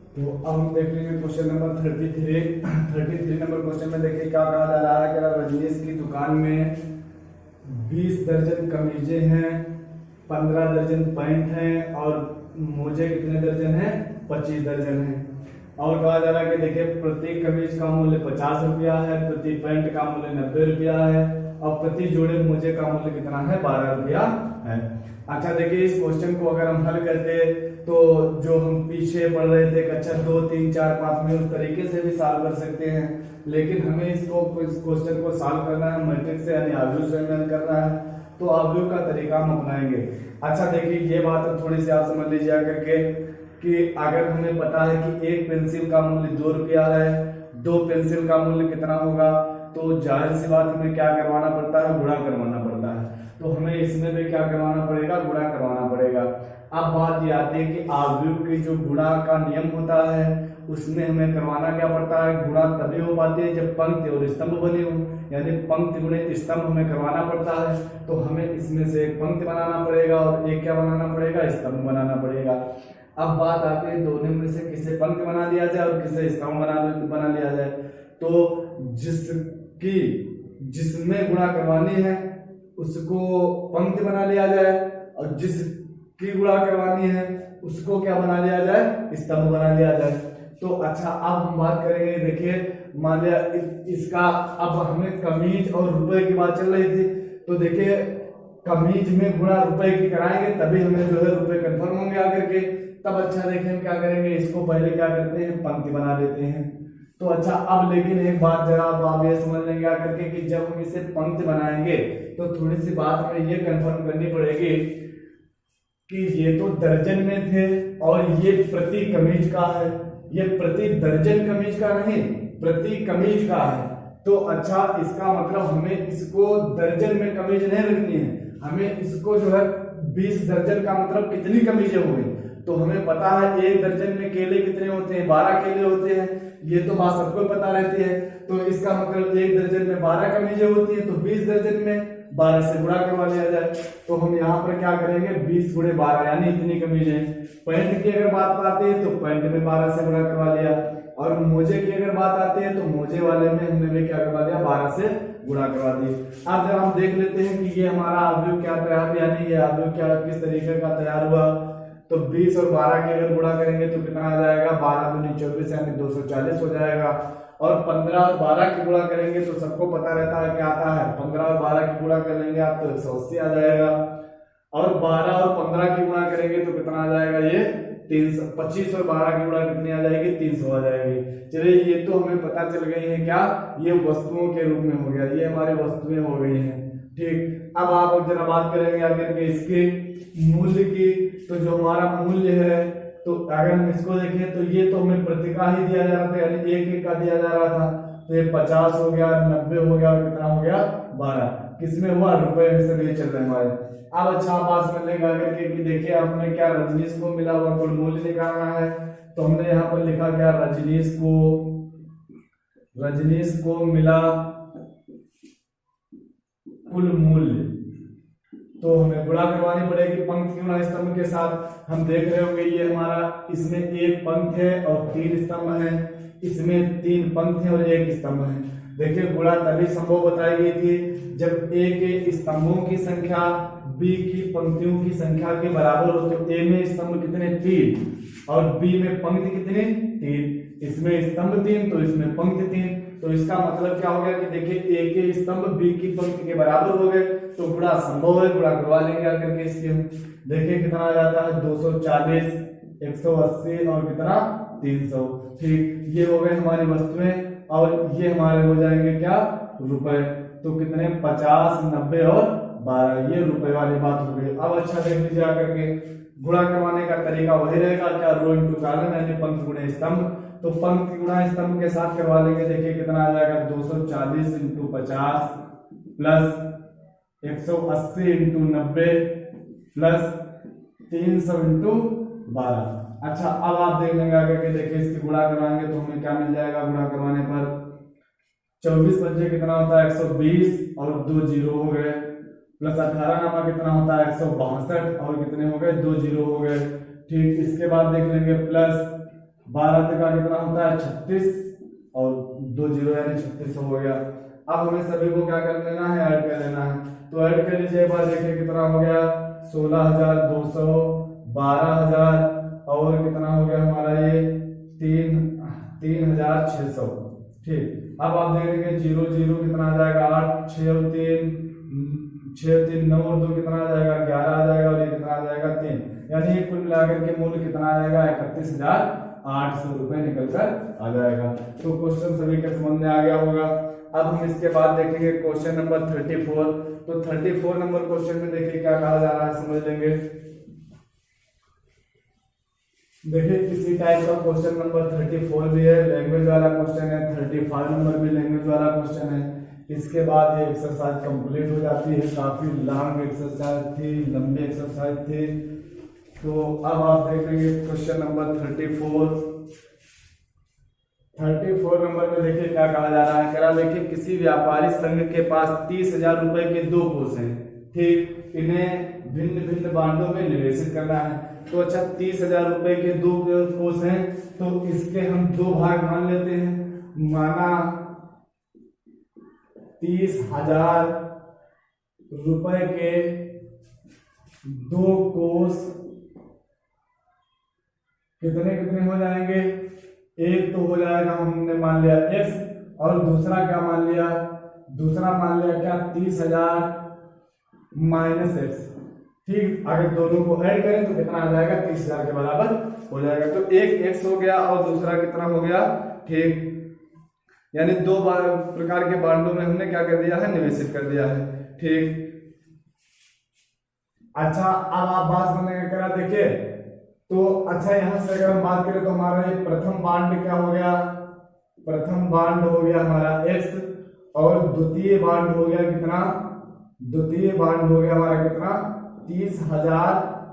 तो अब हम देख लेंगे क्वेश्चन नंबर 33 नंबर क्वेश्चन में देखिए क्या कहा जा रहा है कि रजनीश की दुकान में 20 दर्जन कमीजें हैं, 15 दर्जन पैंट हैं और मोजे कितने दर्जन हैं? 25 दर्जन हैं। और कहा जा रहा है कि देखिए प्रति कमीज का मूल्य 50 रुपया है, प्रति पैंट का मूल्य 90 रुपया है और प्रति जोड़े मोजे का मूल्य कितना है? 12 रुपया है। अच्छा देखिए इस क्वेश्चन को अगर हम हल करते तो जो हम पीछे पढ़ रहे थे कक्षा 2, 3, 4, 5 में उस तरीके से भी सॉल्व कर सकते हैं, लेकिन हमें इस क्वेश्चन को सॉल्व करना है मैट्रिक्स से यानी आव्यूह से हल करना है, तो आव्यूह का तरीका हम अपनाएंगे। अच्छा देखिए ये बात थोड़ी सी आप समझ लीजिए करके कि अगर हमें पता है कि एक पेंसिल का मूल्य 2 रुपया है, 2 पेंसिल का मूल्य कितना होगा, तो जाहिर सी बात हमें क्या करवाना पड़ता है? गुणा करवाना पड़ता है। तो हमें इसमें भी क्या करवाना पड़ेगा? गुणा करवाना पड़ेगा। अब बात ये आती है कि आव्यूह की जो गुणा का नियम होता है उसमें हमें करवाना क्या पड़ता है? गुणा तभी हो पाती है जब पंक्ति और स्तंभ बने हो, यानी पंक्ति गुणे स्तंभ हमें करवाना पड़ता है। तो हमें इसमें से एक पंक्ति बनाना पड़ेगा और एक क्या बनाना पड़ेगा? स्तंभ बनाना पड़ेगा। अब बात आती है दोनों में से किसे पंक्ति बना दिया जाए और किसे स्तंभ बना लिया जाए। तो जिसमें गुणा करवानी है उसको पंक्ति बना लिया जाए और जिसकी गुणा करवानी है उसको क्या बना लिया जाए? स्तंभ बना लिया जाए। तो अच्छा अब हम बात करेंगे, देखिए मान लिया इसका, अब हमें कमीज और रुपए की बात चल रही थी, तो देखिए कमीज में गुणा रुपए की कराएंगे तभी हमें जो है रुपए कंफर्म होंगे आकर के। तब अच्छा देखिए हम क्या करेंगे, इसको पहले क्या करते हैं? पंक्ति बना देते हैं। तो अच्छा अब लेकिन एक बात जरा आप ये समझ लेंगे आकर के कि जब हम इसे पंक्ति बनाएंगे तो थोड़ी सी बात हमें ये कंफर्म करनी पड़ेगी कि ये तो दर्जन में थे और ये प्रति कमीज का है, ये प्रति दर्जन कमीज का नहीं, प्रति कमीज का है। तो अच्छा इसका मतलब हमें इसको दर्जन में कमीज नहीं रखनी है, हमें इसको जो है 20 दर्जन का मतलब कितनी कमीजें हो गई। तो हमें पता है एक दर्जन में केले कितने होते हैं? 12 केले होते हैं, ये तो बात सबको पता रहती है। तो इसका मतलब एक दर्जन में 12 कमीजें होती हैं, तो 20 दर्जन में 12 से गुणा करवा लिया जाए। तो हम यहाँ पर क्या करेंगे? 20 गुणे 12 यानी इतनी कमीजें। पैंट की अगर बात आती है तो पैंट में 12 से गुणा करवा लिया, और मोजे की अगर बात आती है तो मोजे वाले में हमने भी क्या करवा लिया? 12 से गुणा करवा दी। अब जब हम देख लेते हैं कि ये हमारा आव्यूह क्या तैयार, यानी ये आव्यूह क्या किस तरीके का तैयार हुआ, तो 20 और 12 के अगर गुणा करेंगे तो कितना आ जाएगा? 12 दूनी 24 यानी 240 हो जाएगा। और 15 और 12 की गुणा करेंगे तो सबको पता रहता है क्या आता है? 15 और 12 की गुणा कर लेंगे आप तो 180 आ जाएगा। और 12 और 15 की गुणा करेंगे तो कितना आ जाएगा? ये 300। 25 और 12 की गुणा कितनी आ जाएगी? 300 आ जाएगी। चलिए ये तो हमें पता चल गई है क्या? ये वस्तुओं के रूप में हो गया, ये हमारी वस्तुएं हो गई हैं। ठीक, अब आप जरा बात करेंगे आगे के इसके मूल्य की। तो जो हमारा मूल्य है, तो अगर हम इसको देखें तो ये तो हमें प्रति का ही दिया जा रहा था, यानी एक एक का दिया जा रहा था। तो ये 50 हो गया, 90 हो गया और कितना हो गया? 12। किसमें हुआ? रुपए में से ये चल रहे हमारे। अब अच्छा बात कर लेंगे आगे के कि देखिए आपने क्या रजनीश को मिला हुआ कुल मूल्य निकालना है। तो हमने यहाँ पर लिखा क्या? रजनीश को मिला कुल मूल्य। तो हमें गुणा करवानी पड़ेगी पंक्ति गुणा स्तंभ के साथ। हम देख रहे होंगे ये हमारा, इसमें एक पंक्ति है और 3 स्तंभ है, इसमें 3 पंक्ति और 1 स्तंभ है। देखिए गुणा तभी संभव बताई गई थी जब ए के स्तंभों की संख्या बी की पंक्तियों की संख्या के बराबर हो। तो ए में स्तंभ कितने? 3 और बी में पंक्ति कितनी? 3। इसमें स्तंभ 3 तो इसमें पंक्ति 3। तो इसका मतलब क्या हो गया कि देखिए ए के स्तंभ बी की पंक्ति के बराबर हो गए, तो गुणा संभव है, गुणा करवा लेंगे आकर के इसके। देखिए कितना आ जाता है? 240, 180 और कितना? 300। ठीक, ये हो गए हमारी वस्तुएं और ये हमारे हो जाएंगे क्या? रुपए। तो कितने? 50, 90 और 12, ये रुपए वाली बात हो गई। अब अच्छा देख लीजिए आकर के गुणा करवाने का तरीका वही रहेगा क्या? रो इंटू कॉलम यानी पंक्ति गुणे स्तंभ। तो पंक्ति गुणा स्तंभ के साथ करवा लेंगे। देखिए कितना आ जाएगा? 240 into 50 plus 180 into 90 plus 300 into 12। अच्छा अब आप देख लेंगे आगे के, देखिए इसकी गुणा करवाएंगे तो हमें क्या मिल जाएगा? गुणा करवाने पर 24 बच्चे कितना होता है? 120 और 2 जीरो हो गए, प्लस 18 नामा कितना होता है? 162 और कितने हो गए? 2 जीरो हो गए। ठीक, इसके बाद देख लेंगे प्लस 12 का कितना होता है 36 और 2 जीरो यानी 36 हो गया। अब हमें सभी को क्या कर लेना है, ऐड कर लेना है। तो ऐड कर लीजिए एक बार, देखिए कितना हो गया 16,200, 12,000 और कितना हो गया हमारा ये 3,600। ठीक, अब आप देखेंगे 0 0 कितना आ जाएगा 8, 6 और 3 9 और 2 कितना आ जाएगा 11 आ जाएगा और ये कितना आ जाएगा 3, यानी ये कुल मिलाकर के मूल्य कितना आ जाएगा 31,800 रुपए निकल कर आ जाएगा। तो क्वेश्चन सभी के समझ में आ गया होगा। अब हम इसके बाद देखेंगे क्वेश्चन नंबर 34। तो 34 नंबर क्वेश्चन में देखिए क्या कहा जा रहा है, समझ लेंगे। देखिए किसी टाइप का क्वेश्चन नंबर 34 भी है, लैंग्वेज वाला क्वेश्चन है। 35 नंबर भी लैंग्वेज वाला क्वेश्चन है। इसके बाद ये एक्सरसाइज कंप्लीट हो जाती है। काफी लॉन्ग एक्सरसाइज थी, लंबी एक्सरसाइज थी। तो अब आप देख लेंगे क्वेश्चन नंबर 34 नंबर में देखिए क्या कहा जा रहा है। कह रहा देखिए किसी व्यापारी संघ के पास 30,000 रुपए के 2 कोष हैं। ठीक, इन्हें भिन्न भिन्न बांडों में निवेशित करना है। तो अच्छा 30,000 रुपए के 2 कोष हैं, तो इसके हम 2 भाग मान लेते हैं। माना 30,000 रुपए के 2 कोष कितने कितने हो जाएंगे, एक तो हो जाएगा हमने मान लिया x और दूसरा क्या मान लिया, दूसरा मान लिया क्या 30,000 माइनस x। ठीक, अगर दोनों को ऐड करें तो कितना आ जाएगा 30,000 के बराबर हो जाएगा। तो एक x हो गया और दूसरा कितना हो गया। ठीक, यानी 2 प्रकार के बांडों में हमने क्या कर दिया है, निवेशित कर दिया है। ठीक, अच्छा अब आप बात समझने करा देखिए। तो अच्छा यहां से अगर हम बात करें तो हमारा ये प्रथम बांड क्या हो गया, प्रथम बांड हो गया हमारा x और द्वितीय बांड हो गया कितना, द्वितीय बांड हो गया हमारा कितना 30,000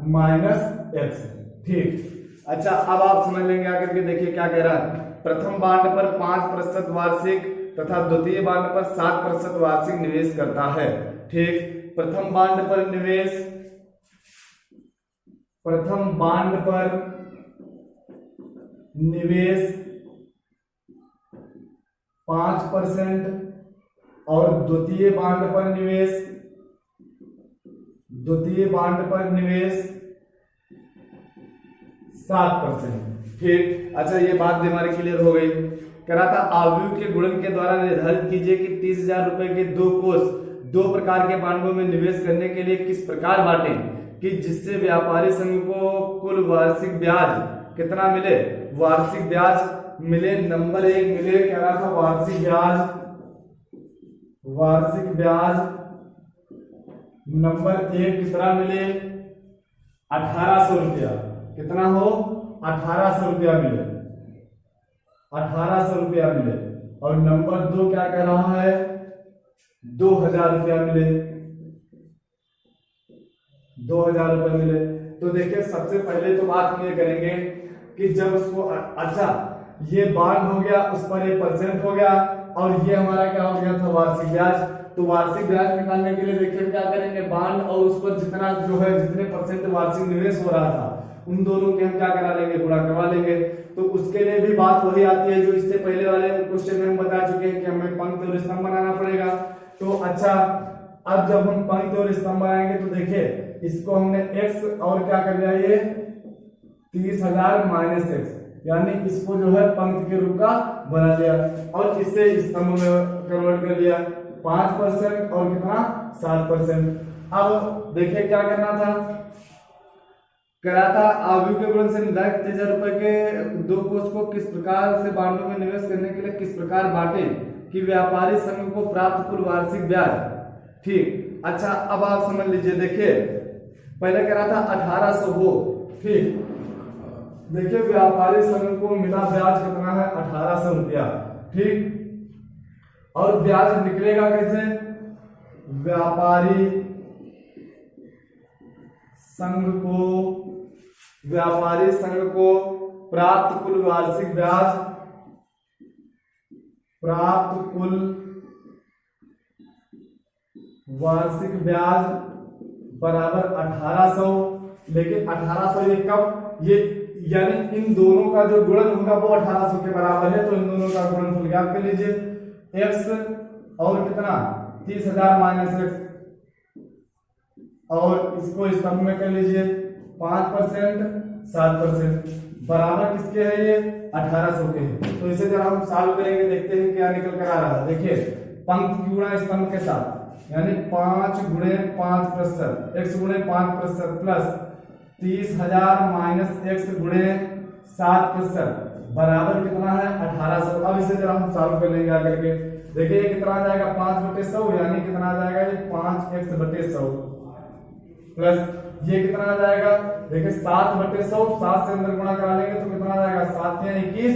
माइनस x। ठीक, अच्छा अब आप समझ लेंगे आकर के। देखिए क्या कह रहा है, प्रथम बांड पर 5% वार्षिक तथा द्वितीय बांड पर 7% वार्षिक निवेश करता है। ठीक, प्रथम बांड पर निवेश, प्रथम बांड पर निवेश 5% और द्वितीय बांड पर निवेश, द्वितीय बांड पर निवेश 7%। ठीक, अच्छा ये बात भी हमारी क्लियर हो गई। कह रहा था आव्यूह के गुणन के द्वारा निर्धारित कीजिए कि 30,000 रुपए के 2 कोष 2 प्रकार के बांडों में निवेश करने के लिए किस प्रकार बांटें कि जिससे व्यापारी संघ को कुल वार्षिक ब्याज कितना मिले, वार्षिक ब्याज मिले। नंबर 1 मिले, कह रहा था वार्षिक ब्याज, वार्षिक ब्याज नंबर 1 कितना मिले 1,800 रुपया। कितना हो 1,800 रुपया मिले, 1,800 रुपया मिले। और नंबर 2 क्या कह रहा है 2,000 रुपया मिले, 2,000 रुपए मिले। तो देखिए सबसे पहले तो बात हम ये करेंगे कि जब उसको अच्छा ये बांड हो गया, उस पर ये परसेंट हो गया और ये हमारा क्या हो गया था वार्षिक ब्याज। तो वार्षिक ब्याज निकालने के लिए देखिए क्या करेंगे, बांड और उस पर जितना जो है जितने परसेंट वार्षिक निवेश हो रहा था उन दोनों के हम क्या करा लेंगे, गुणा करवा लेंगे। तो उसके लिए भी बात वही आती है जो इससे पहले वाले क्वेश्चन में हम बता चुके हैं कि हमें पंक्ति और स्तंभ बनाना पड़ेगा। तो अच्छा अब जब हम पंक्ति और स्तंभ बनाएंगे तो देखिए इसको हमने x और क्या कर लिया ये 30,000 माइनस x, यानी इसको जो है पंक्ति के रूप का बना लिया और इसे स्तंभ में कन्वर्ट कर लिया 5% और कितना 7%। अब देखिए क्या करना था, करा था आव्यूह के गुणन से निर्धारित 30,000 रुपए के 2 कोष को किस प्रकार से बांडों में निवेश करने के लिए किस प्रकार बांटे कि व्यापारी संघ को प्राप्त कुल वार्षिक ब्याज। ठीक, अच्छा अब आप समझ लीजिए। देखिए पहले कह रहा था 1,800 हो। ठीक, देखिए व्यापारी संघ को मिला ब्याज कितना है 1,800 रुपया। ठीक, और ब्याज निकलेगा कैसे, व्यापारी संघ को, व्यापारी संघ को प्राप्त कुल वार्षिक ब्याज, प्राप्त कुल वार्षिक ब्याज बराबर 1,800। लेकिन 1,800 ये कब, यानी इन दोनों का जो गुणन होगा वो 1800 के बराबर है, तो इन दोनों का गुणनफल ज्ञात कर लीजिए। x और कितना 30,000 माइनस x, और इसको स्तंभ में कर लीजिए 5% 7% बराबर किसके है, ये 1800 के है। तो इसे जब हम सॉल्व करेंगे देखते हैं क्या निकल कर आ रहा है। देखिए पंक्ति गुणा स्तंभ के साथ, यानी 5 गुणे 5% x गुणे 5% प्लस 30,000 माइनस x गुणे 7% बराबर कितना है 1800। अब इसे जब हम सॉल्व कर लेंगे आकर के, देखिए ये कितना आ जाएगा 5/100, यानी कितना आ जाएगा ये 5x/100 प्लस ये कितना आ जाएगा, देखिए 7/100, 7 से अंदर गुणा करा लेंगे तो कितना आ जाएगा 7 या 21,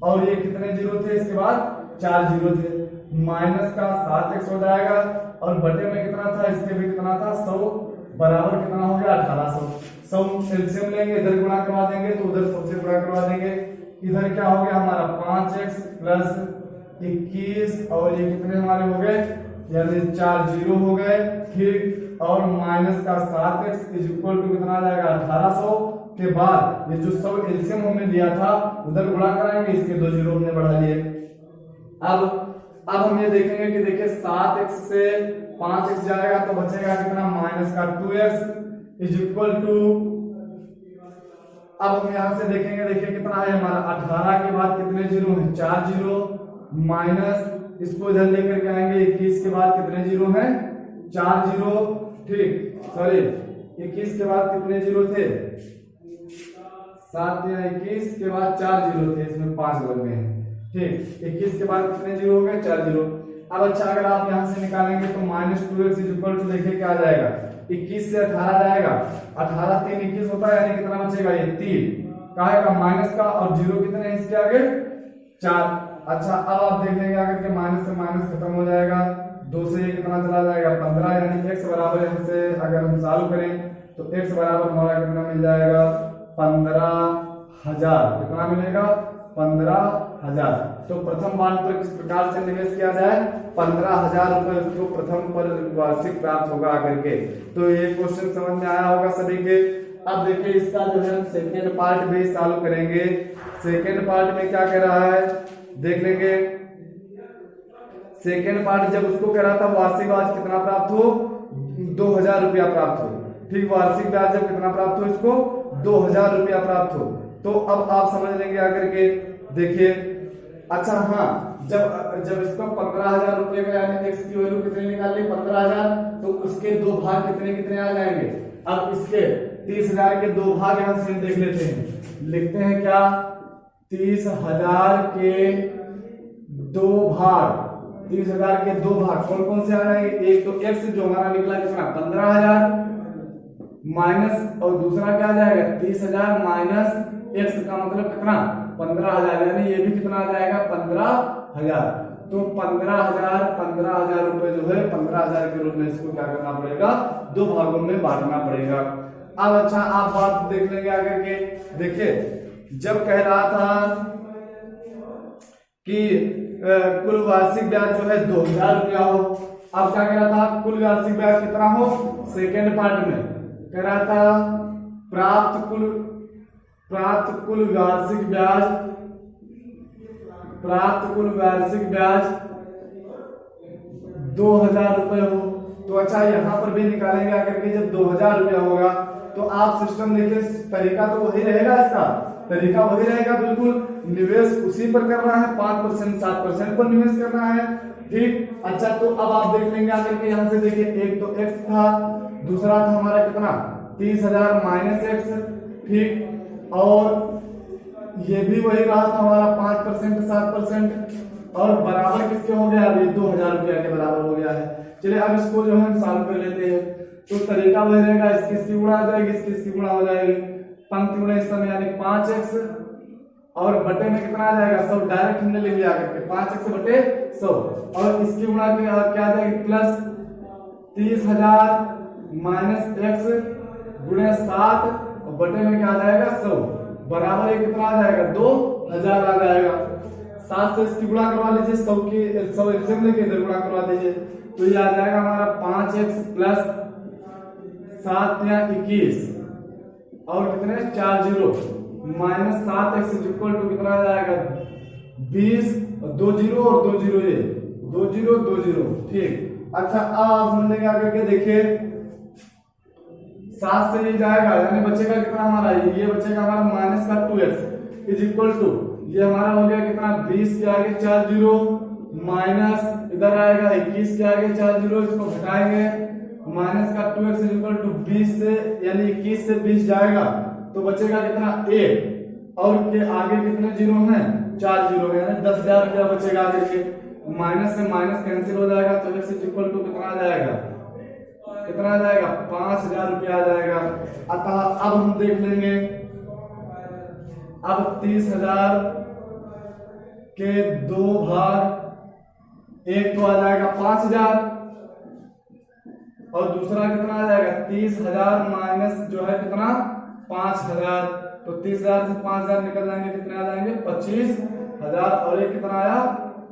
और ये कितने जीरो थे, इसके बाद 4 जीरो थे, माइनस का 7x हो जाएगा, और बटे में कितना था, इसके भी कितना था 100 बराबर कितना हो गया 1800। 100 एलसीएम लेंगे, इधर गुणा करवा देंगे तो उधर 100 से गुणा करवा देंगे, इधर क्या हो गया हमारा 5x प्लस 21, और ये कितने हमारे हो गए, यानी 4 जीरो हो गए, फिर और माइनस का 7x इज इक्वल टू कितना आ जाएगा 1800 के बाद ये जो 100 एलसीएम हमने लिया था उधर गुणा कराएंगे, इसके 2 जीरो हमने बढ़ा लिए। अब हम ये देखेंगे कि देखिए 7x से 5x जाएगा तो बचेगा कितना, माइनस का 2x इज इक्वल टू, अब हम यहां से देखेंगे, देखिए कितना है हमारा 18 के बाद कितने जीरो हैं, 4 जीरो, माइनस इसको इधर लेकर के आएंगे 21 के बाद कितने जीरो हैं, 4 जीरो, ठीक, सॉरी 21 के बाद कितने जीरो थे, 7 या 21 के बाद 4 जीरो थे, इसमें 5 लग गए हैं, ठीक, 21 के बाद कितने जीरो हो गए, 4 जीरो। अब अच्छा अगर आप यहां से निकालेंगे तो minus 2x is equal to, देखिए क्या आ जाएगा, 21 से 18 जाएगा, 18 3 21 होता है, यानी कितना बचेगा, ये 3 का का माइनस का, और जीरो कितने हैं इसके आगे 4। अच्छा अब आप देख लेंगे अगर के माइनस से माइनस खत्म हो जाएगा, 2 से ये कितना चला जाएगा 15, यानी x बराबर यहाँ से अगर हम सॉल्व करें तो x बराबर हमारा कितना मिल जाएगा 15,000, कितना मिलेगा 15,000। तो प्रथम बार पर किस प्रकार से निवेश किया जाए, 15,000 रुपए उसको प्रथम पर वार्षिक प्राप्त होगा आकर के। तो ये क्वेश्चन समझ में आया होगा सभी के। अब देखिए इसका जो है सेकेंड पार्ट भी सॉल्व करेंगे। सेकेंड पार्ट में क्या कह रहा है देख लेंगे। सेकेंड पार्ट जब उसको कह रहा था वार्षिक ब्याज कितना प्राप्त हो, 2,000 रुपया प्राप्त हो, ठीक, वार्षिक ब्याज जब कितना प्राप्त हो, इसको 2,000 रुपया प्राप्त हो। तो अब आप समझ लेंगे आकर के, देखिए अच्छा हाँ, जब इसको 15,000 रुपए का यानी x की वैल्यू कितनी निकाल ली 15,000, तो उसके 2 भाग कितने कितने आ जाएंगे। अब इसके 30,000 के 2 भाग यहां से देख लेते हैं, लिखते हैं क्या, 30,000 के 2 भाग, 30,000 के 2 भाग कौन कौन से आ जाएंगे, एक तो x जो हमारा निकला कितना 15,000 माइनस, और दूसरा क्या आ जाएगा 30,000 माइनस x का मतलब कितना 15,000, यानी ये भी कितना आ जाएगा 15,000। तो 15,000 रुपए जो है 15,000 के रूप में इसको क्या करना पड़ेगा, 2 भागों में बांटना पड़ेगा। अब अच्छा आप बात देख लेंगे आकर के, देखिए जब कह रहा था कि कुल वार्षिक ब्याज जो है 2,000 रुपया हो, अब क्या कह रहा था कुल वार्षिक ब्याज कितना हो, सेकेंड पार्ट में कह रहा था प्राप्त कुल वार्षिक ब्याज 2,000 रुपए हो। तो अच्छा यहाँ पर भी निकालेंगे आकर के, जब 2,000 रुपया होगा तो आप सिस्टम देखिए, तरीका तो वही रहेगा, इसका तरीका वही रहेगा बिल्कुल, निवेश उसी पर करना है, 5% 7% पर निवेश करना है, ठीक। अच्छा तो अब आप देख लेंगे आकर के, यहाँ से देखिए एक तो x था, दूसरा था हमारा कितना 30,000 माइनस x, ठीक, और ये भी वही रहा था हमारा 5% 7%, और बराबर किसके हो गया, अभी 2,000 रुपया के बराबर हो गया है। चलिए अब इसको जो है हम सॉल्व कर लेते हैं। तो तरीका वही रहेगा, इसकी गुणा आ जाएगी, इसकी गुणा हो जाएगी, पंक्ति गुणा स्तंभ यानी 5x, और बटे में कितना आ जाएगा 100, डायरेक्ट हमने ले लिया करके 5x बटे 100, और इसकी गुणा क्या आ जाएगी प्लस 30,000 माइनस x गुणे 7, और बटे में क्या आ जाएगा 100, बराबर ये कितना आ जाएगा 2,000 आ जाएगा। 7 से इसकी गुणा करवा लीजिए, 100 एलसीएम लेके इधर गुणा करवा दीजिए, तो ये आ जाएगा हमारा 5x प्लस 7 या 21, और कितने 4 जीरो, -7x इक्वल टू कितना आ जाएगा 20, 2 जीरो और 2 जीरो, ये 2 जीरो 2 जीरो। ठीक, अच्छा अब आप समझने क्या करके देखिए, 7 से ये जाएगा यानी बचेगा कितना हमारा, ये बचेगा हमारा -2x इज इक्वल टू, ये हमारा हो गया कितना 20 के आगे 4 जीरो, माइनस इधर आएगा 21 के आगे 4 जीरो, इसको घटाएंगे -2x इज इक्वल टू 20 से यानी 21 से 20 जाएगा तो बचेगा कितना 8, और के आगे कितने जीरो हैं 4 जीरो, यानी 10,000 रुपया बचेगा आगे के। माइनस से माइनस कैंसिल हो जाएगा तो x इज इक्वल टू कितना आ जाएगा, कितना आ जाएगा 5,000 रुपया आ जाएगा। अतः अब हम देख लेंगे, अब 30,000 के 2 भाग, एक तो आ जाएगा 5,000 और दूसरा कितना आ जाएगा 30,000 माइनस जो है कितना 5,000, तो 30,000 से 5,000 निकल जाएंगे, कितने आ जाएंगे 25,000, और एक कितना आया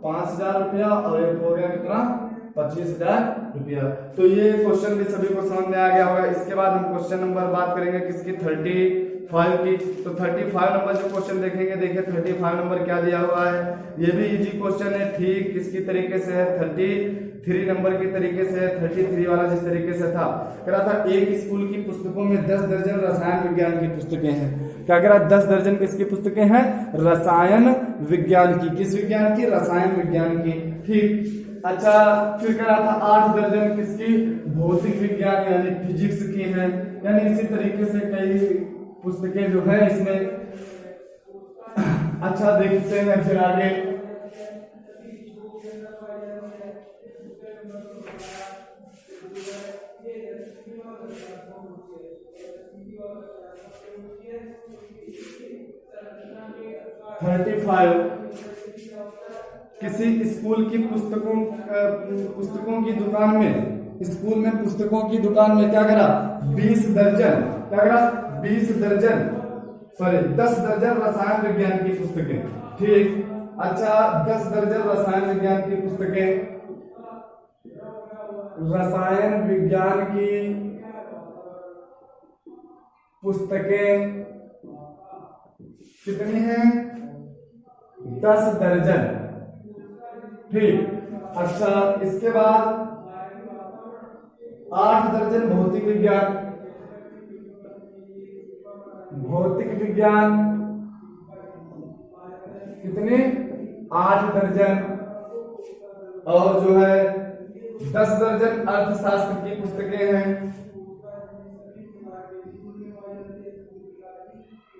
5,000 रुपया, और एक हो गया कितना 25,000 रुपया। तो ये क्वेश्चन भी सभी को समझ में आ गया होगा। इसके बाद हम क्वेश्चन नंबर बात करेंगे किसकी 35 की। तो 35 नंबर जो क्वेश्चन देखेंगे, देखिए 35 नंबर क्या दिया हुआ है, ये भी इजी क्वेश्चन है। ठीक किसकी तरीके से है 33 नंबर की तरीके से है, 33 वाला जिस तरीके से था कह रहा था एक स्कूल की पुस्तकों में 10 दर्जन रसायन विज्ञान की पुस्तकें हैं। क्या कह रहा 10 दर्जन किसकी पुस्तकें हैं, रसायन विज्ञान की। किस विज्ञान की, रसायन विज्ञान की। ठीक, अच्छा फिर कह रहा था 8 दर्जन किसकी, भौतिक विज्ञान यानी फिजिक्स की हैं। यानी इसी तरीके से कई पुस्तकें जो है इसमें। अच्छा देखते हैं फिर आगे, किसी स्कूल की पुस्तकों की दुकान में, स्कूल में पुस्तकों की दुकान में क्या करा 20 दर्जन, क्या करा 10 दर्जन रसायन विज्ञान की पुस्तकें। ठीक, अच्छा 10 दर्जन रसायन विज्ञान की पुस्तकें, रसायन विज्ञान की पुस्तकें कितनी हैं 10 दर्जन। ठीक, अच्छा इसके बाद 8 दर्जन भौतिक विज्ञान, भौतिक विज्ञान कितने 8 दर्जन, और जो है 10 दर्जन अर्थशास्त्र की पुस्तकें हैं।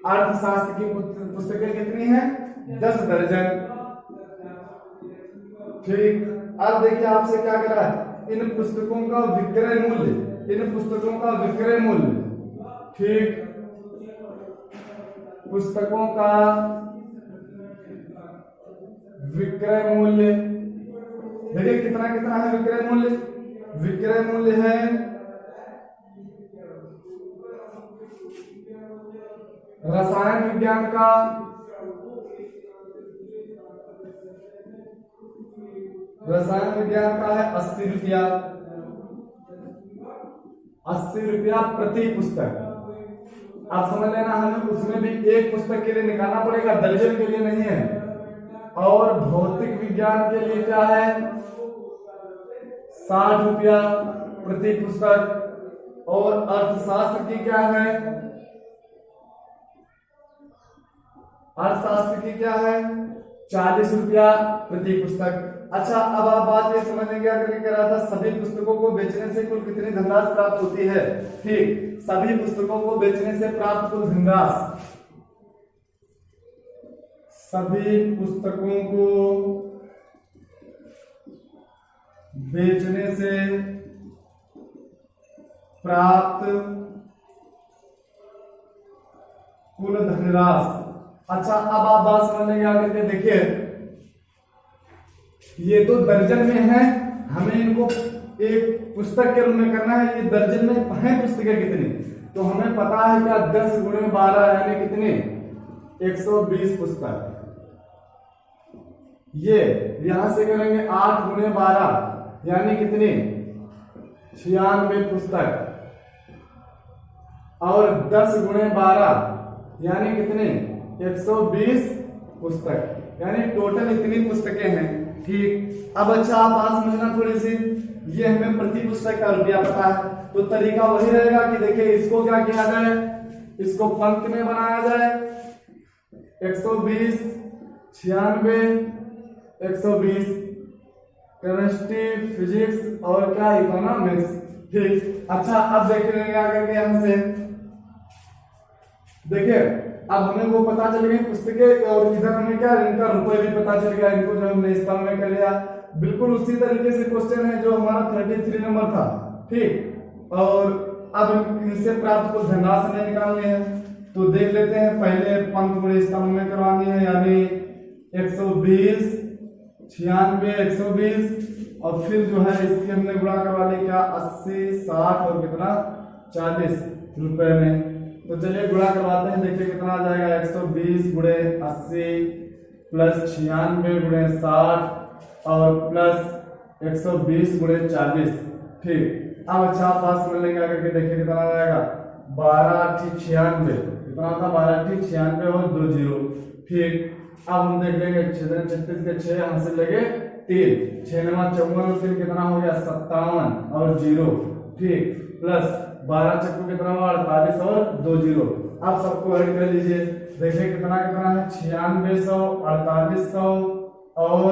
अर्थशास्त्र की पुस्तकें कितनी हैं 10 दर्जन। ठीक, अब देखिए आपसे क्या कह रहा है, इन पुस्तकों का विक्रय मूल्य, इन पुस्तकों का विक्रय मूल्य। ठीक, पुस्तकों का विक्रय मूल्य देखिए कितना कितना है विक्रय मूल्य, विक्रय मूल्य है रसायन विज्ञान का है 80 रुपया, 80 रुपया प्रति पुस्तक। आप समझ लेना, हमें उसमें भी एक पुस्तक के लिए निकालना पड़ेगा, दर्जन के लिए नहीं है। और भौतिक विज्ञान के लिए क्या है 60 रुपया प्रति पुस्तक, और अर्थशास्त्र की क्या है, अर्थशास्त्र की क्या है 40 रुपया प्रति पुस्तक। अच्छा अब आप बात ये समझने क्या करके कह रहा था, सभी पुस्तकों को बेचने से कुल कितनी धनराशि प्राप्त होती है। ठीक, सभी पुस्तकों को बेचने से प्राप्त कुल धनराशि, सभी पुस्तकों को बेचने से प्राप्त कुल धनराशि। अच्छा अब आप बात समझने क्या करके देखिए, ये तो दर्जन में है, हमें इनको एक पुस्तक के रूप में करना है। ये दर्जन में है पुस्तकें कितनी, तो हमें पता है क्या 10 गुणे 12 यानी कितने 120 पुस्तक। ये यहां से करेंगे 8 गुणे 12 यानी कितने 96 पुस्तक, और 10 गुणे 12 यानी कितने 120 पुस्तक, यानी टोटल इतनी पुस्तकें हैं। ठीक, अब अच्छा आप बात समझना थोड़ी सी, ये हमें प्रति पुस्तक का रुपया पता है, तो तरीका वही रहेगा कि देखिए इसको क्या किया जाए, इसको पंक्ति में बनाया जाए 120, 96, 120 केमिस्ट्री, फिजिक्स और क्या इकोनॉमिक्स। ठीक, अच्छा अब देख लेंगे आगे के यहां से, देखिए अब हमें वो पता चल गई पुस्तकें, और इधर हमें क्या इनका रुपये भी पता चल गया, इनको जो हमने स्तंभ में कर लिया। बिल्कुल उसी तरीके से क्वेश्चन है जो हमारा 33 नंबर था। ठीक, और अब इनसे प्राप्त कुछ धनराशि हमें निकालनी है, तो देख लेते हैं। पहले पंक्ति गुणे स्तंभ में करवानी है, यानी 120, 96, 120 और फिर जो है इसकी हमने गुणा करवा ली क्या 80, 60 और कितना 40 रुपए में। तो चलिए गुणा करवाते हैं, देखिए कितना आ जाएगा 120 गुणे 80 प्लस 96 गुणे 60 और प्लस 120 गुणे 40। ठीक, अब अच्छा पास कर लेंगे आगे, देखिए कितना आ जाएगा 12 96, कितना था 12 96 और 2 जीरो। ठीक, अब हम देख लेंगे 36 के 6 यहां से लगे 3, 6 9 54 फिर कितना हो गया 57 और 0। ठीक, प्लस 12 चक्कू कितना हुआ 48 और 2 जीरो। अब सबको ऐड कर लीजिए, देखिए कितना कितना है 9600, 4800 और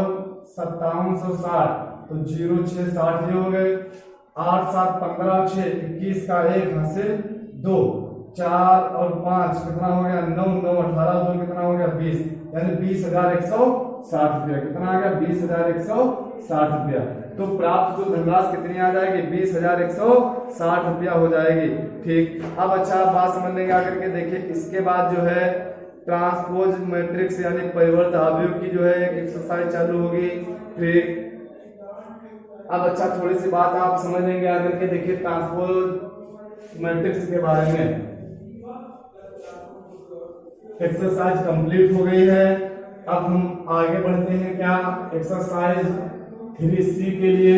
5760, तो 0 6 60 हो गए, 8 7 15 6 21 का 1 हासिल 2, 4 और 5 कितना हो गया 9 9 18 2 कितना हो गया 20, यानी 20,160 रुपया। कितना आ गया 20,160 रुपया। तो प्राप्त जो धनराशि कितनी आ जाएगी 20,160 रुपया हो जाएगी। ठीक, अब अच्छा बात समझ लेंगे आकर के, देखिए इसके बाद जो है ट्रांसपोज मैट्रिक्स यानी परिवर्त अवयव की जो है एक एक्सरसाइज चालू होगी। ठीक, अब अच्छा थोड़ी सी बात आप समझ लेंगे आकर के, देखिए ट्रांसपोज मैट्रिक्स के बारे में। एक्सरसाइज कंप्लीट हो गई है, अब हम आगे बढ़ते हैं क्या एक्सरसाइज 3C के लिए।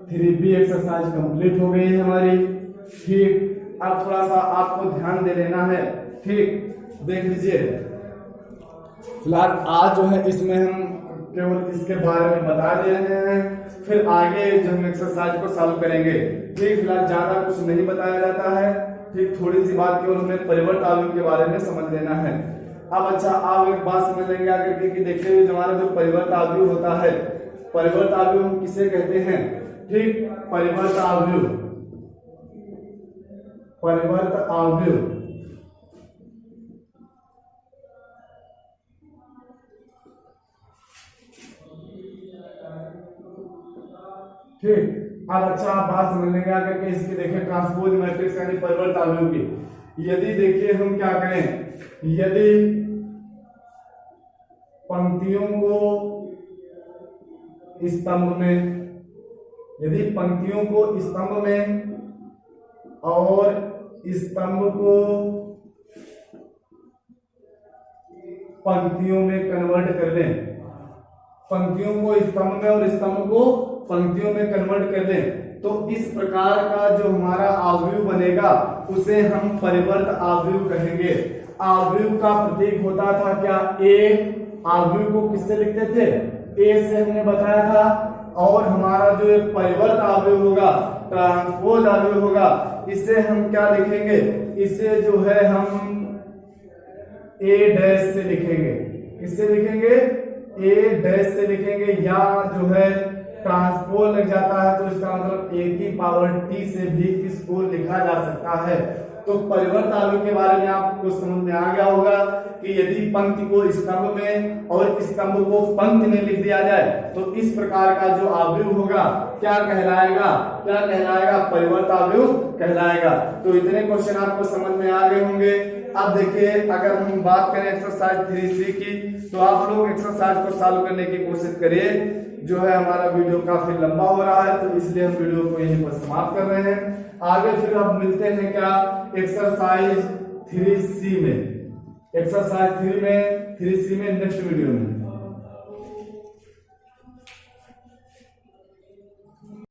3B एक्सरसाइज कंप्लीट हो गई है हमारी। ठीक, अब थोड़ा सा आपको ध्यान दे लेना है। ठीक, देख लीजिए फिलहाल आज जो है इसमें हम केवल इसके बारे में बता दे रहे हैं, फिर आगे जो हम एक्सरसाइज को सॉल्व करेंगे। ठीक, फिलहाल ज्यादा कुछ नहीं बताया जाता है। ठीक, थोड़ी सी बात केवल हमें परिवर्त अवयव के बारे में समझ लेना है। अब अच्छा आप एक बात समझ लेंगे आगे कि देखिए हमारा जो परिवर्त अवयव होता है, परिवर्त अवयव हम किसे कहते हैं। ठीक, परिवर्त अवयव, परिवर्त अवयव ठीक, अब अच्छा आप बात समझ लेंगे आकर के इसकी, देखिए ट्रांसपोज मैट्रिक्स यानी परिवर्त अवयव की। यदि देखिए हम क्या करें, यदि पंक्तियों को स्तंभ में, यदि पंक्तियों को स्तंभ में और स्तंभ को पंक्तियों में कन्वर्ट कर लें, पंक्तियों को स्तंभ में और स्तंभ को पंक्तियों में कन्वर्ट कर लें, तो इस प्रकार का जो हमारा अवयव बनेगा उसे हम परिवर्त अवयव कहेंगे। अवयव का प्रतीक होता था क्या ए, अवयव को किससे लिखते थे ए से हमने बताया था, और हमारा जो एक परिवर्त अवयव होगा ट्रांसपोज अवयव होगा इसे हम क्या लिखेंगे, इसे जो है हम ए डैश से लिखेंगे। किससे लिखेंगे ए डैश से लिखेंगे, या जो है ट्रांसपोज लग जाता है तो इसका मतलब ए की पावर टी से भी इसको लिखा जा सकता है। तो परिवर्त अवयव के बारे में आपको समझ में आ गया होगा कि यदि पंक्ति को स्तंभ में और स्तंभ को पंक्ति में लिख दिया जाए तो इस प्रकार का जो अवयव होगा क्या कहलाएगा, क्या कहलाएगा, परिवर्त अवयव कहलाएगा। तो इतने क्वेश्चन आपको समझ में आ गए होंगे। अब देखिए अगर हम बात करें एक्सरसाइज 3C की, तो आप लोग एक्सरसाइज को सॉल्व करने की कोशिश करिए। जो है हमारा वीडियो काफी लंबा हो रहा है तो इसलिए हम वीडियो को यहीं पर समाप्त कर रहे हैं। आगे फिर हम मिलते हैं क्या एक्सरसाइज 3C में, एक्सरसाइज 3C में नेक्स्ट वीडियो में।